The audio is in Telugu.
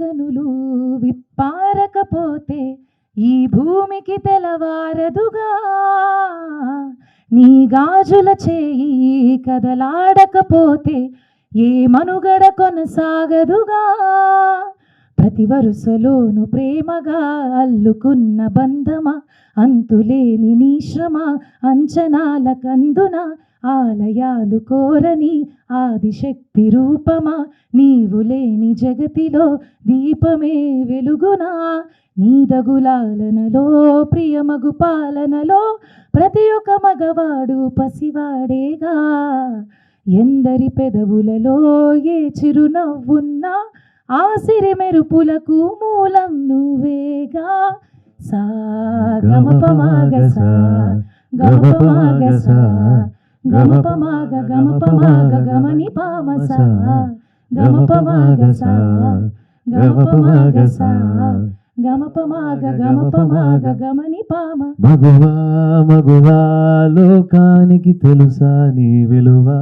కనులు విప్పారకపోతే ఈ భూమికి తెలవారదుగా. నీ గాజుల చేయి కదలాడకపోతే ఏ మనుగడ కొనసాగదుగా. ప్రతి వరుసలోను ప్రేమగా అల్లుకున్న బంధమా, అంతులేని నీ శ్రమ అంచనాల కందున ఆలయాలు కోరని ఆదిశక్తి రూపమా, నీవు లేని జగతిలో దీపమే వెలుగునా. నీదగులాలనలో ప్రియమగు పాలనలో ప్రతి ఒక్క మగవాడు పసివాడేగా. ఎందరి పెదవులలో ఏ చిరునవ్వున్నా ఆ సిరి మెరుపులకు మూలం నువ్వేగా. సా గమపమాగ సా గమపమాగ సా గమపమాగ గమపమాగ గమని పామసా గమపమాగ సా గమపమాగ సా గమపమాగ గమపమాగ గమని పామ. మగువా మగువా లోకానికి తెలుసా నీ విలువా.